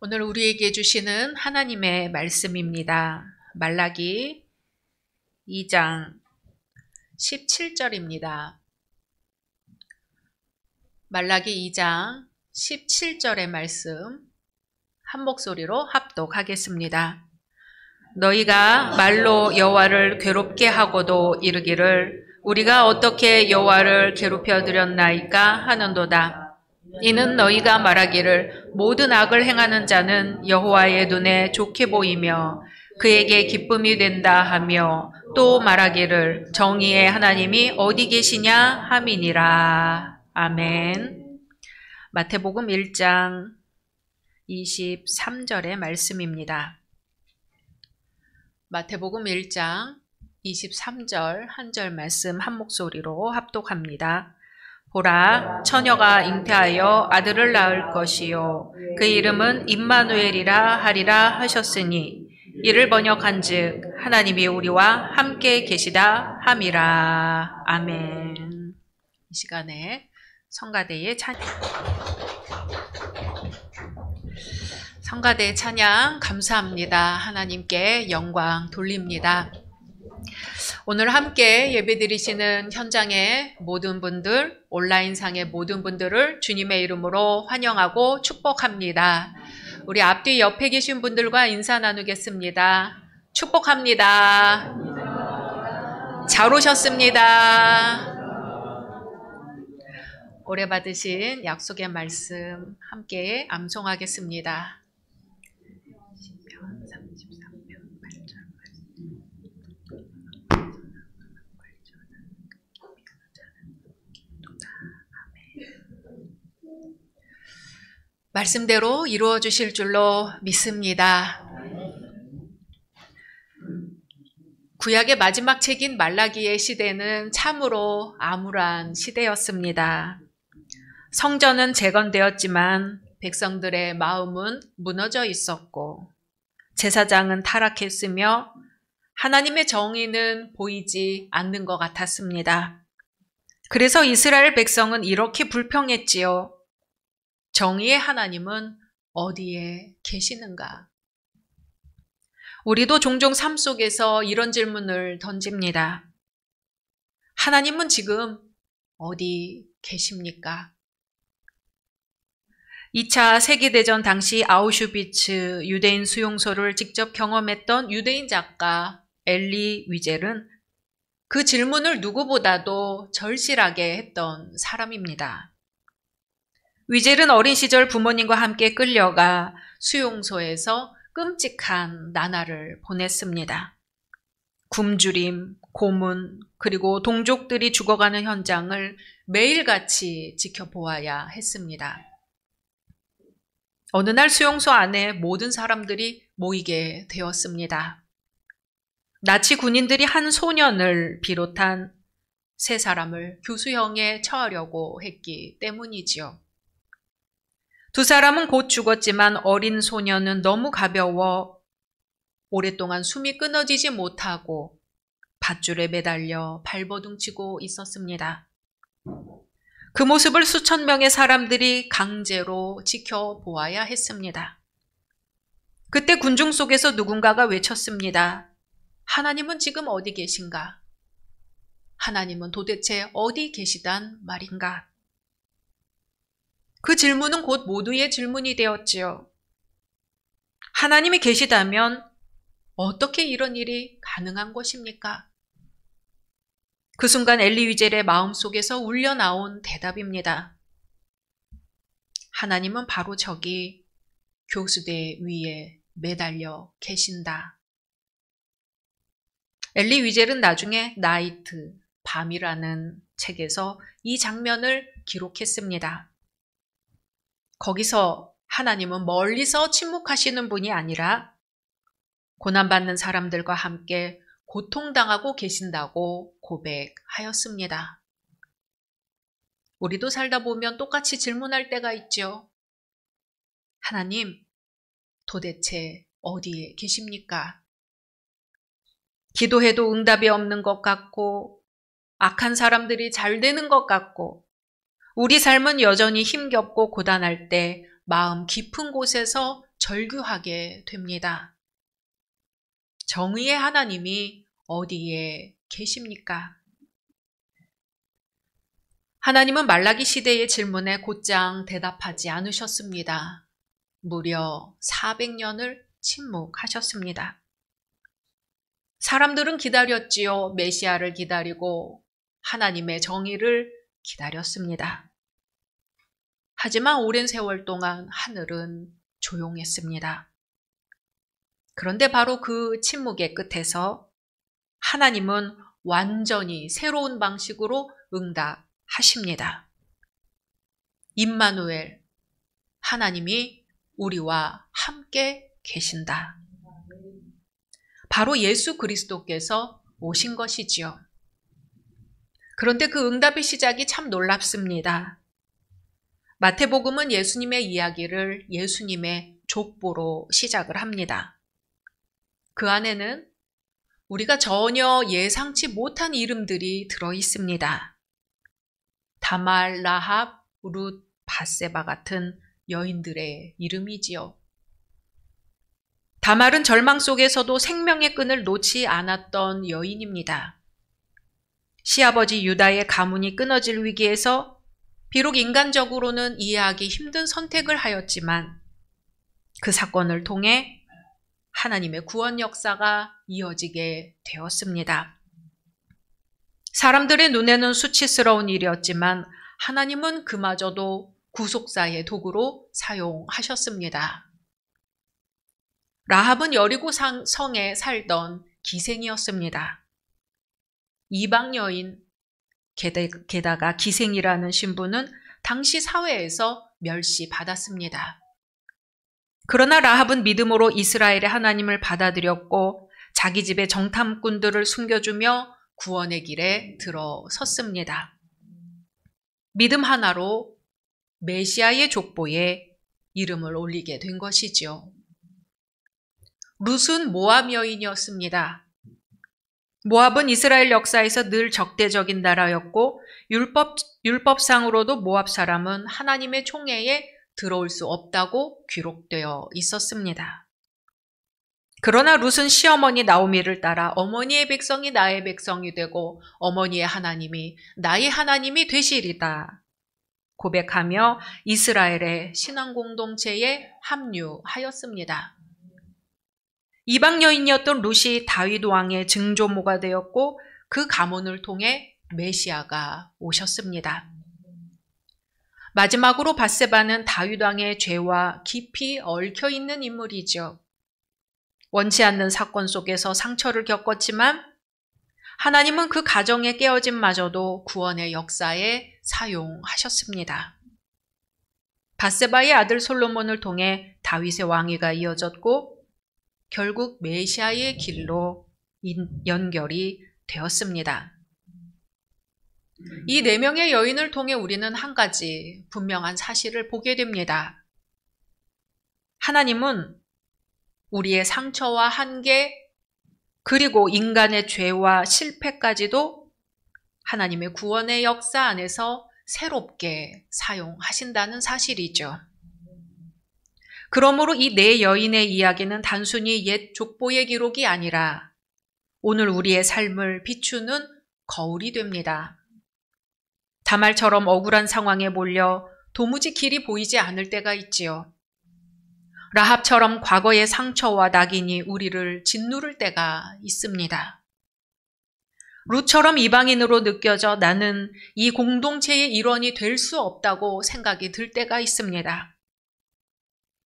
오늘 우리에게 주시는 하나님의 말씀입니다. 말라기 2장 17절입니다. 말라기 2장 17절의 말씀 한 목소리로 합독하겠습니다. 너희가 말로 여호와를 괴롭게 하고도 이르기를 우리가 어떻게 여호와를 괴롭혀 드렸나이까 하는도다. 이는 너희가 말하기를 모든 악을 행하는 자는 여호와의 눈에 좋게 보이며 그에게 기쁨이 된다 하며 또 말하기를 정의의 하나님이 어디 계시냐 함이니라. 아멘. 마태복음 1장 23절의 말씀입니다. 마태복음 1장 23절 한 절 말씀 한 목소리로 합독합니다. 보라, 처녀가 잉태하여 아들을 낳을 것이요 그 이름은 임마누엘이라 하리라 하셨으니 이를 번역한즉 하나님이 우리와 함께 계시다 함이라. 아멘. 이 시간에 성가대의 찬양 감사합니다. 하나님께 영광 돌립니다. 오늘 함께 예배드리시는 현장의 모든 분들, 온라인상의 모든 분들을 주님의 이름으로 환영하고 축복합니다. 우리 앞뒤 옆에 계신 분들과 인사 나누겠습니다. 축복합니다. 잘 오셨습니다. 오래 받으신 약속의 말씀 함께 암송하겠습니다. 말씀대로 이루어 주실 줄로 믿습니다. 구약의 마지막 책인 말라기의 시대는 참으로 암울한 시대였습니다. 성전은 재건되었지만 백성들의 마음은 무너져 있었고 제사장은 타락했으며 하나님의 정의는 보이지 않는 것 같았습니다. 그래서 이스라엘 백성은 이렇게 불평했지요. 정의의 하나님은 어디에 계시는가? 우리도 종종 삶 속에서 이런 질문을 던집니다. 하나님은 지금 어디 계십니까? 2차 세계대전 당시 아우슈비츠 유대인 수용소를 직접 경험했던 유대인 작가 엘리 위젤은 그 질문을 누구보다도 절실하게 했던 사람입니다. 위젤은 어린 시절 부모님과 함께 끌려가 수용소에서 끔찍한 나날을 보냈습니다. 굶주림, 고문, 그리고 동족들이 죽어가는 현장을 매일같이 지켜보아야 했습니다. 어느 날 수용소 안에 모든 사람들이 모이게 되었습니다. 나치 군인들이 한 소년을 비롯한 3사람을 교수형에 처하려고 했기 때문이지요. 2사람은 곧 죽었지만 어린 소년은 너무 가벼워 오랫동안 숨이 끊어지지 못하고 밧줄에 매달려 발버둥치고 있었습니다. 그 모습을 수천 명의 사람들이 강제로 지켜보아야 했습니다. 그때 군중 속에서 누군가가 외쳤습니다. 하나님은 지금 어디 계신가? 하나님은 도대체 어디 계시단 말인가? 그 질문은 곧 모두의 질문이 되었지요. 하나님이 계시다면 어떻게 이런 일이 가능한 것입니까? 그 순간 엘리 위젤의 마음속에서 울려나온 대답입니다. 하나님은 바로 저기 교수대 위에 매달려 계신다. 엘리 위젤은 나중에 나이트, 밤이라는 책에서 이 장면을 기록했습니다. 거기서 하나님은 멀리서 침묵하시는 분이 아니라 고난받는 사람들과 함께 고통당하고 계신다고 고백하였습니다. 우리도 살다 보면 똑같이 질문할 때가 있죠. 하나님, 도대체 어디에 계십니까? 기도해도 응답이 없는 것 같고 악한 사람들이 잘 되는 것 같고 우리 삶은 여전히 힘겹고 고단할 때 마음 깊은 곳에서 절규하게 됩니다. 정의의 하나님이 어디에 계십니까? 하나님은 말라기 시대의 질문에 곧장 대답하지 않으셨습니다. 무려 400년을 침묵하셨습니다. 사람들은 기다렸지요. 메시아를 기다리고 하나님의 정의를 기다렸습니다. 하지만 오랜 세월 동안 하늘은 조용했습니다. 그런데 바로 그 침묵의 끝에서 하나님은 완전히 새로운 방식으로 응답하십니다. 임마누엘, 하나님이 우리와 함께 계신다. 바로 예수 그리스도께서 오신 것이지요. 그런데 그 응답의 시작이 참 놀랍습니다. 마태복음은 예수님의 이야기를 예수님의 족보로 시작을 합니다. 그 안에는 우리가 전혀 예상치 못한 이름들이 들어 있습니다. 다말, 라합, 룻, 밧세바 같은 여인들의 이름이지요. 다말은 절망 속에서도 생명의 끈을 놓지 않았던 여인입니다. 시아버지 유다의 가문이 끊어질 위기에서 비록 인간적으로는 이해하기 힘든 선택을 하였지만 그 사건을 통해 하나님의 구원 역사가 이어지게 되었습니다. 사람들의 눈에는 수치스러운 일이었지만 하나님은 그마저도 구속사의 도구로 사용하셨습니다. 라합은 여리고 성에 살던 기생이었습니다. 이방 여인, 게다가 기생이라는 신분은 당시 사회에서 멸시받았습니다. 그러나 라합은 믿음으로 이스라엘의 하나님을 받아들였고 자기 집의 정탐꾼들을 숨겨주며 구원의 길에 들어섰습니다. 믿음 하나로 메시아의 족보에 이름을 올리게 된 것이지요. 룻은 모압 여인이었습니다. 모압은 이스라엘 역사에서 늘 적대적인 나라였고 율법상으로도 모압 사람은 하나님의 총회에 들어올 수 없다고 기록되어 있었습니다. 그러나 룻은 시어머니 나오미를 따라 어머니의 백성이 나의 백성이 되고 어머니의 하나님이 나의 하나님이 되시리다 고백하며 이스라엘의 신앙 공동체에 합류하였습니다. 이방 여인이었던 룻이 다윗 왕의 증조모가 되었고 그 가문을 통해 메시아가 오셨습니다. 마지막으로 밧세바는 다윗 왕의 죄와 깊이 얽혀 있는 인물이죠. 원치 않는 사건 속에서 상처를 겪었지만 하나님은 그 가정의 깨어짐마저도 구원의 역사에 사용하셨습니다. 밧세바의 아들 솔로몬을 통해 다윗의 왕위가 이어졌고 결국 메시아의 길로 연결이 되었습니다. 이 4명의 여인을 통해 우리는 한 가지 분명한 사실을 보게 됩니다. 하나님은 우리의 상처와 한계, 그리고 인간의 죄와 실패까지도 하나님의 구원의 역사 안에서 새롭게 사용하신다는 사실이죠. 그러므로 이 4 여인의 이야기는 단순히 옛 족보의 기록이 아니라 오늘 우리의 삶을 비추는 거울이 됩니다. 다말처럼 억울한 상황에 몰려 도무지 길이 보이지 않을 때가 있지요. 라합처럼 과거의 상처와 낙인이 우리를 짓누를 때가 있습니다. 룻처럼 이방인으로 느껴져 나는 이 공동체의 일원이 될 수 없다고 생각이 들 때가 있습니다.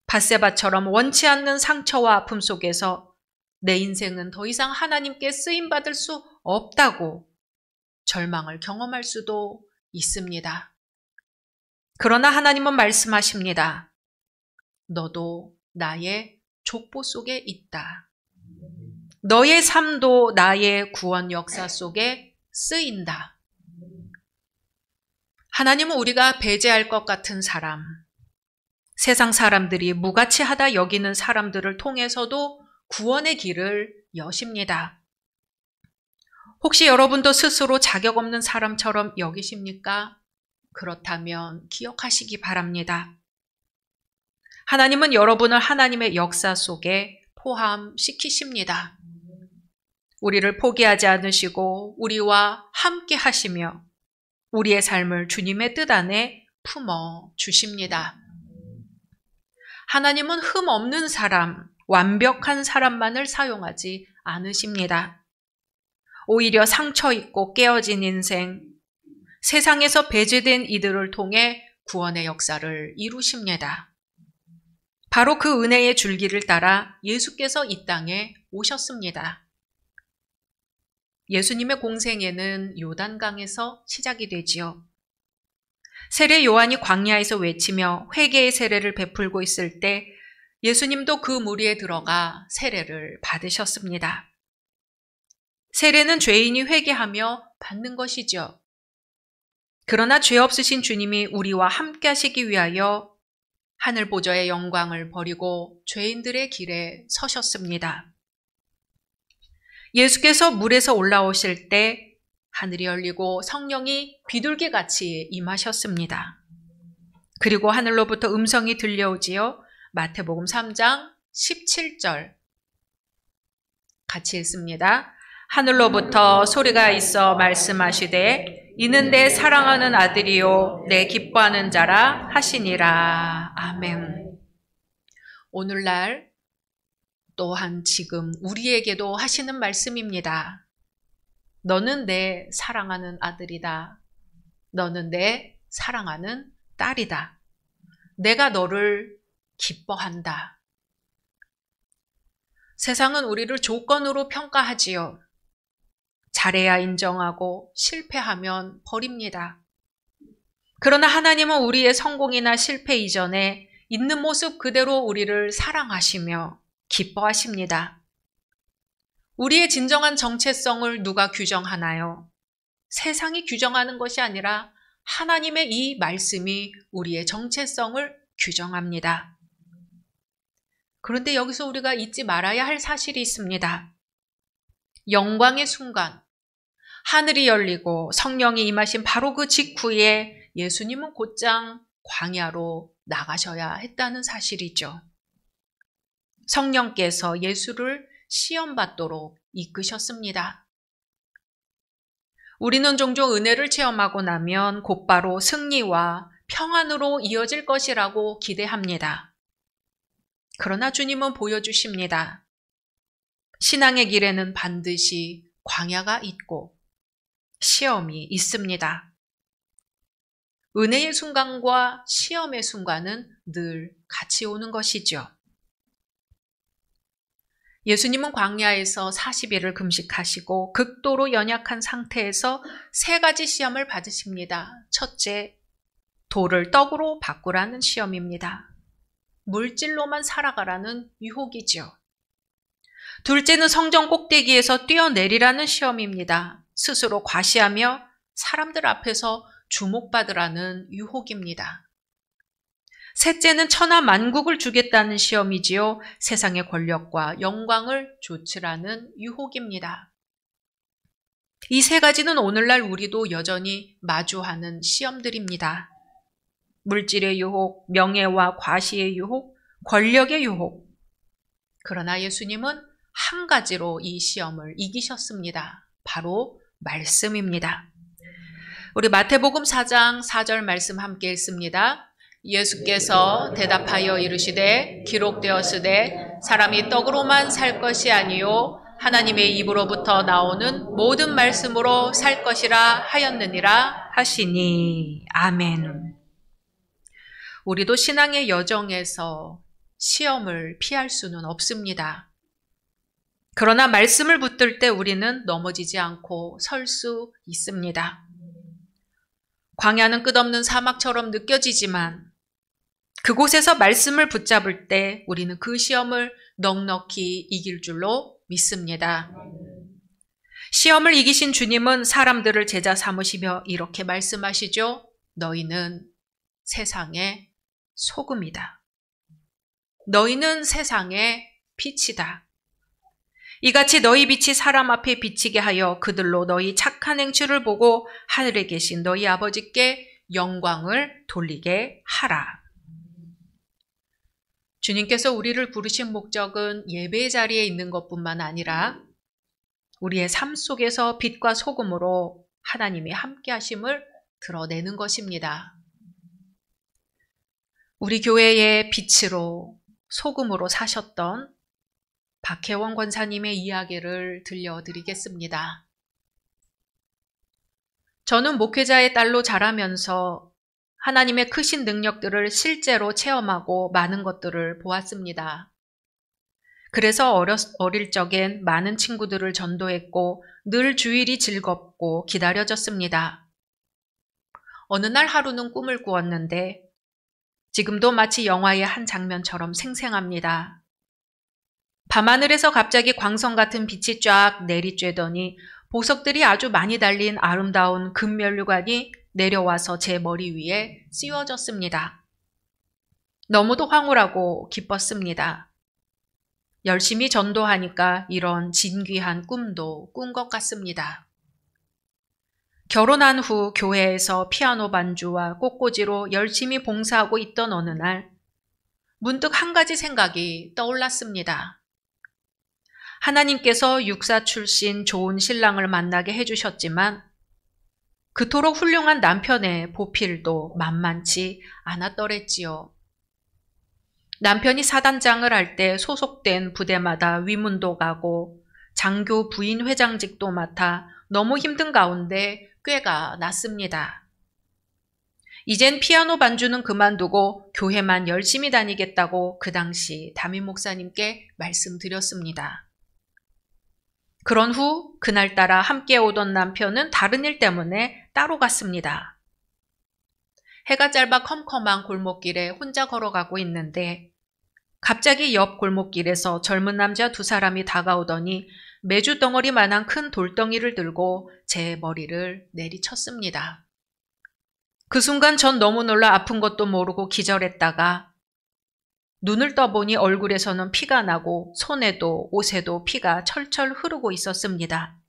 밧세바처럼 원치 않는 상처와 아픔 속에서 내 인생은 더 이상 하나님께 쓰임받을 수 없다고 절망을 경험할 수도 있습니다. 그러나 하나님은 말씀하십니다. 너도 나의 족보 속에 있다. 너의 삶도 나의 구원 역사 속에 쓰인다. 하나님은 우리가 배제할 것 같은 사람, 세상 사람들이 무가치하다 여기는 사람들을 통해서도 구원의 길을 여십니다. 혹시 여러분도 스스로 자격 없는 사람처럼 여기십니까? 그렇다면 기억하시기 바랍니다. 하나님은 여러분을 하나님의 역사 속에 포함시키십니다. 우리를 포기하지 않으시고 우리와 함께 하시며 우리의 삶을 주님의 뜻 안에 품어 주십니다. 하나님은 흠 없는 사람, 완벽한 사람만을 사용하지 않으십니다. 오히려 상처 있고 깨어진 인생, 세상에서 배제된 이들을 통해 구원의 역사를 이루십니다. 바로 그 은혜의 줄기를 따라 예수께서 이 땅에 오셨습니다. 예수님의 공생애는 요단강에서 시작이 되지요. 세례 요한이 광야에서 외치며 회개의 세례를 베풀고 있을 때 예수님도 그 무리에 들어가 세례를 받으셨습니다. 세례는 죄인이 회개하며 받는 것이죠. 그러나 죄 없으신 주님이 우리와 함께 하시기 위하여 하늘 보좌의 영광을 버리고 죄인들의 길에 서셨습니다. 예수께서 물에서 올라오실 때 하늘이 열리고 성령이 비둘기같이 임하셨습니다. 그리고 하늘로부터 음성이 들려오지요. 마태복음 3장 17절 같이 읽습니다. 하늘로부터 소리가 있어 말씀하시되 이는 내 사랑하는 아들이요 내 기뻐하는 자라 하시니라. 아멘. 오늘날 또한 지금 우리에게도 하시는 말씀입니다. 너는 내 사랑하는 아들이다. 너는 내 사랑하는 딸이다. 내가 너를 기뻐한다. 세상은 우리를 조건으로 평가하지요. 잘해야 인정하고 실패하면 버립니다. 그러나 하나님은 우리의 성공이나 실패 이전에 있는 모습 그대로 우리를 사랑하시며 기뻐하십니다. 우리의 진정한 정체성을 누가 규정하나요? 세상이 규정하는 것이 아니라 하나님의 이 말씀이 우리의 정체성을 규정합니다. 그런데 여기서 우리가 잊지 말아야 할 사실이 있습니다. 영광의 순간, 하늘이 열리고 성령이 임하신 바로 그 직후에 예수님은 곧장 광야로 나가셔야 했다는 사실이죠. 성령께서 예수를 시험받도록 이끄셨습니다. 우리는 종종 은혜를 체험하고 나면 곧바로 승리와 평안으로 이어질 것이라고 기대합니다. 그러나 주님은 보여주십니다. 신앙의 길에는 반드시 광야가 있고 시험이 있습니다. 은혜의 순간과 시험의 순간은 늘 같이 오는 것이죠. 예수님은 광야에서 40일을 금식하시고 극도로 연약한 상태에서 3가지 시험을 받으십니다. 첫째, 돌을 떡으로 바꾸라는 시험입니다. 물질로만 살아가라는 유혹이죠. 둘째는 성전 꼭대기에서 뛰어내리라는 시험입니다. 스스로 과시하며 사람들 앞에서 주목받으라는 유혹입니다. 셋째는 천하 만국을 주겠다는 시험이지요. 세상의 권력과 영광을 좇으라는 유혹입니다. 이 3가지는 오늘날 우리도 여전히 마주하는 시험들입니다. 물질의 유혹, 명예와 과시의 유혹, 권력의 유혹. 그러나 예수님은 한 가지로 이 시험을 이기셨습니다. 바로 말씀입니다. 우리 마태복음 4장 4절 말씀 함께 읽습니다. 예수께서 대답하여 이르시되 기록되었으되 사람이 떡으로만 살 것이 아니요 하나님의 입으로부터 나오는 모든 말씀으로 살 것이라 하였느니라 하시니. 아멘. 우리도 신앙의 여정에서 시험을 피할 수는 없습니다. 그러나 말씀을 붙들 때 우리는 넘어지지 않고 설 수 있습니다. 광야는 끝없는 사막처럼 느껴지지만 그곳에서 말씀을 붙잡을 때 우리는 그 시험을 넉넉히 이길 줄로 믿습니다. 시험을 이기신 주님은 사람들을 제자 삼으시며 이렇게 말씀하시죠. 너희는 세상의 소금이다. 너희는 세상의 빛이다. 이같이 너희 빛이 사람 앞에 비치게 하여 그들로 너희 착한 행실을 보고 하늘에 계신 너희 아버지께 영광을 돌리게 하라. 주님께서 우리를 부르신 목적은 예배의 자리에 있는 것뿐만 아니라 우리의 삶 속에서 빛과 소금으로 하나님이 함께 하심을 드러내는 것입니다. 우리 교회의 빛으로 소금으로 사셨던 박혜원 권사님의 이야기를 들려드리겠습니다. 저는 목회자의 딸로 자라면서 하나님의 크신 능력들을 실제로 체험하고 많은 것들을 보았습니다. 그래서 어릴 적엔 많은 친구들을 전도했고 늘 주일이 즐겁고 기다려졌습니다. 어느 날 하루는 꿈을 꾸었는데 지금도 마치 영화의 한 장면처럼 생생합니다. 밤하늘에서 갑자기 광선 같은 빛이 쫙 내리쬐더니 보석들이 아주 많이 달린 아름다운 금면류관이 내려와서 제 머리 위에 씌워졌습니다. 너무도 황홀하고 기뻤습니다. 열심히 전도하니까 이런 진귀한 꿈도 꾼 것 같습니다. 결혼한 후 교회에서 피아노 반주와 꽃꽂이로 열심히 봉사하고 있던 어느 날 문득 한 가지 생각이 떠올랐습니다. 하나님께서 육사 출신 좋은 신랑을 만나게 해주셨지만 그토록 훌륭한 남편의 보필도 만만치 않았더랬지요. 남편이 사단장을 할 때 소속된 부대마다 위문도 가고 장교 부인 회장직도 맡아 너무 힘든 가운데 꾀가 났습니다. 이젠 피아노 반주는 그만두고 교회만 열심히 다니겠다고 그 당시 담임 목사님께 말씀드렸습니다. 그런 후 그날따라 함께 오던 남편은 다른 일 때문에 따로 갔습니다. 해가 짧아 컴컴한 골목길에 혼자 걸어가고 있는데 갑자기 옆 골목길에서 젊은 남자 두 사람이 다가오더니 메주 덩어리만한 큰 돌덩이를 들고 제 머리를 내리쳤습니다. 그 순간 전 너무 놀라 아픈 것도 모르고 기절했다가 눈을 떠보니 얼굴에서는 피가 나고 손에도 옷에도 피가 철철 흐르고 있었습니다.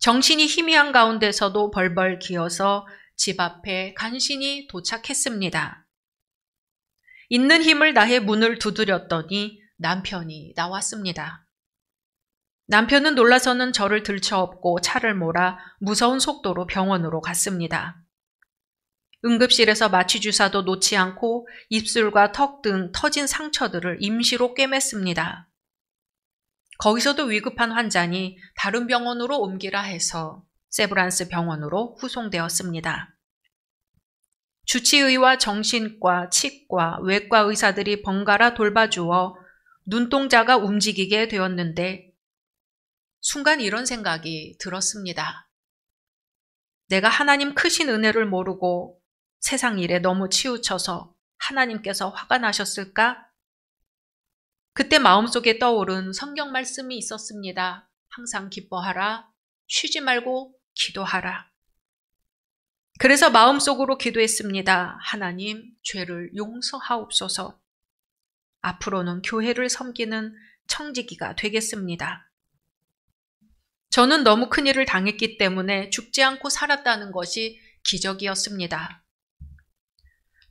정신이 희미한 가운데서도 벌벌 기어서 집 앞에 간신히 도착했습니다. 있는 힘을 다해 문을 두드렸더니 남편이 나왔습니다. 남편은 놀라서는 저를 들쳐업고 차를 몰아 무서운 속도로 병원으로 갔습니다. 응급실에서 마취주사도 놓지 않고 입술과 턱 등 터진 상처들을 임시로 꿰맸습니다. 거기서도 위급한 환자니 다른 병원으로 옮기라 해서 세브란스 병원으로 후송되었습니다. 주치의와 정신과, 치과, 외과 의사들이 번갈아 돌봐주어 눈동자가 움직이게 되었는데 순간 이런 생각이 들었습니다. 내가 하나님 크신 은혜를 모르고 세상 일에 너무 치우쳐서 하나님께서 화가 나셨을까? 그때 마음속에 떠오른 성경 말씀이 있었습니다. 항상 기뻐하라, 쉬지 말고 기도하라. 그래서 마음속으로 기도했습니다. 하나님, 죄를 용서하옵소서. 앞으로는 교회를 섬기는 청지기가 되겠습니다. 저는 너무 큰일을 당했기 때문에 죽지 않고 살았다는 것이 기적이었습니다.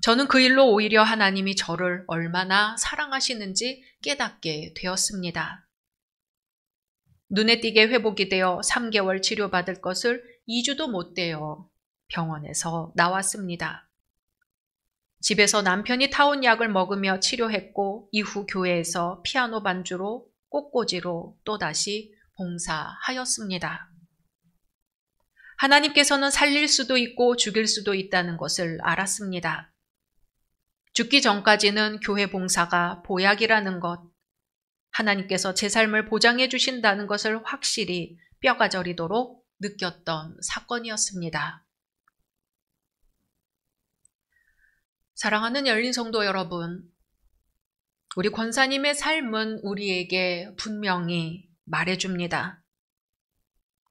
저는 그 일로 오히려 하나님이 저를 얼마나 사랑하시는지 깨닫게 되었습니다. 눈에 띄게 회복이 되어 3개월 치료받을 것을 2주도 못 되어 병원에서 나왔습니다. 집에서 남편이 타온 약을 먹으며 치료했고 이후 교회에서 피아노 반주로 꽃꽂이로 또다시 봉사하였습니다. 하나님께서는 살릴 수도 있고 죽일 수도 있다는 것을 알았습니다. 죽기 전까지는 교회 봉사가 보약이라는 것, 하나님께서 제 삶을 보장해 주신다는 것을 확실히 뼈가 저리도록 느꼈던 사건이었습니다. 사랑하는 열린 성도 여러분, 우리 권사님의 삶은 우리에게 분명히 말해줍니다.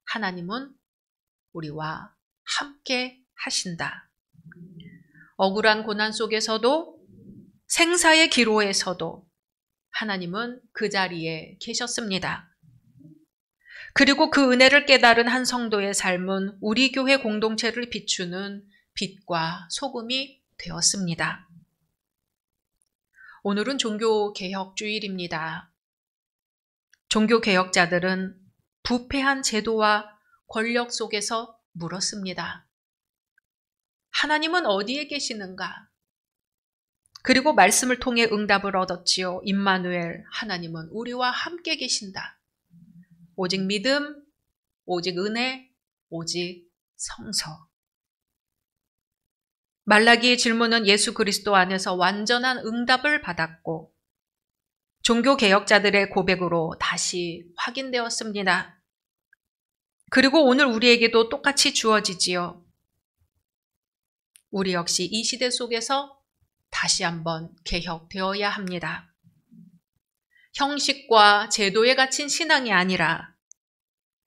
하나님은 우리와 함께 하신다. 억울한 고난 속에서도 생사의 기로에서도 하나님은 그 자리에 계셨습니다. 그리고 그 은혜를 깨달은 한 성도의 삶은 우리 교회 공동체를 비추는 빛과 소금이 되었습니다. 오늘은 종교개혁주일입니다. 종교개혁자들은 부패한 제도와 권력 속에서 물었습니다. 하나님은 어디에 계시는가? 그리고 말씀을 통해 응답을 얻었지요. 임마누엘, 하나님은 우리와 함께 계신다. 오직 믿음, 오직 은혜, 오직 성서. 말라기의 질문은 예수 그리스도 안에서 완전한 응답을 받았고 종교개혁자들의 고백으로 다시 확인되었습니다. 그리고 오늘 우리에게도 똑같이 주어지지요. 우리 역시 이 시대 속에서 다시 한번 개혁되어야 합니다. 형식과 제도에 갇힌 신앙이 아니라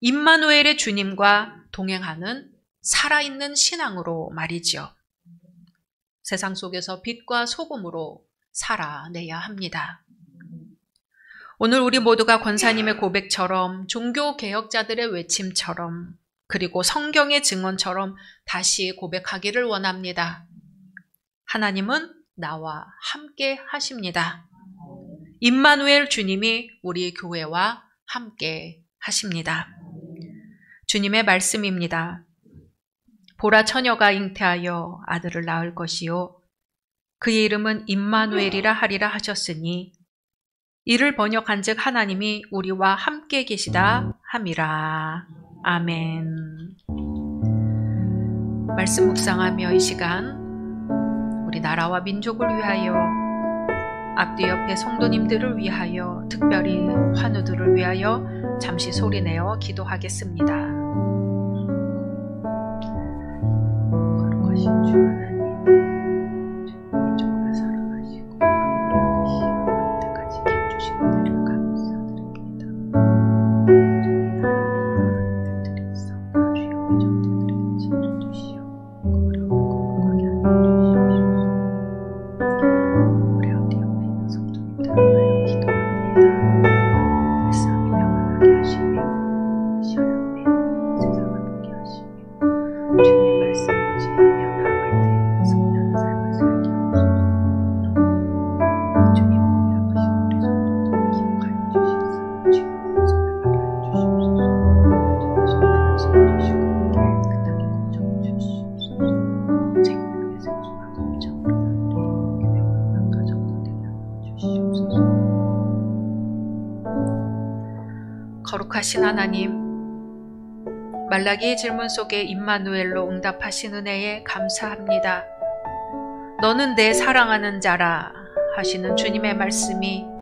임마누엘의 주님과 동행하는 살아있는 신앙으로 말이죠. 세상 속에서 빛과 소금으로 살아내야 합니다. 오늘 우리 모두가 권사님의 고백처럼 종교개혁자들의 외침처럼 그리고 성경의 증언처럼 다시 고백하기를 원합니다. 하나님은 나와 함께 하십니다. 임마누엘 주님이 우리 교회와 함께 하십니다. 주님의 말씀입니다. 보라 처녀가 잉태하여 아들을 낳을 것이요 그의 이름은 임마누엘이라 하리라 하셨으니 이를 번역한즉 하나님이 우리와 함께 계시다 함이라. 아멘. 말씀 묵상하며 이 시간 우리 나라와 민족을 위하여 앞뒤 옆에 성도님들을 위하여 특별히 환우들을 위하여 잠시 소리내어 기도하겠습니다. 거룩하신 주 하나님, 민족을 사랑하시고 감리하시어 이때까지 해주신 은혜를 감사드립니다. 주님 하나님 들에서 주여 위정자들에게 지켜주시오. 어려움을 극복하게 하여 주시옵소서. 우리 앞뒤 옆에 있는 성도님들을 위하여 기도합니다. 일상이 평안하게 하시며 시험에 세상을 보게 하시며 주님의 말씀을 지으며 나아갈 때 승리하는 삶을 살게 하옵소서. 주님 몸이 아프신 우리 성도들 기억하여 주시옵소서. 주님 말씀을 발하여 주시옵소서. 주님 성도를 지켜주시고 깨끗하게 거처를 주시옵소서. 생명의 생수가 넘쳐흐르는 우리 교회와 가정들 되게 하여 주시옵소서. 거룩하신 하나님, 말라기의 질문 속에 임마누엘로 응답하신 은혜에 감사합니다. 너는 내 사랑하는 자라 하시는 주님의 말씀이